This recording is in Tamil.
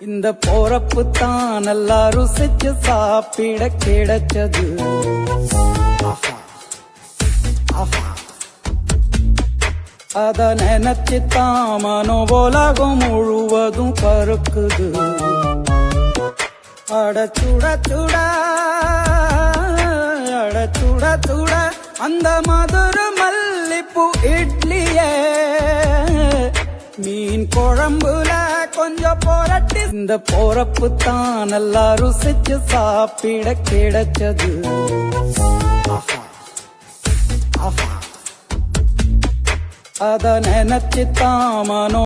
இந்த போறப்பு தான் நல்லா ருசிச்சு சாப்பிட கிடைச்சது. அத நினைச்சுத்தான் மனோ உலகம் முழுவதும் பருக்குது. அட சுட சுட அட சுட சுட அந்த மதுர மல்லிப்பூ இட்லியே மீன் குழம்புல கொஞ்சம் போரட்டி இந்த போறப்பு தான் நல்லா ருசிச்சு சாப்பிட கிடைச்சது. அத நினைச்சுத்தான் மனோ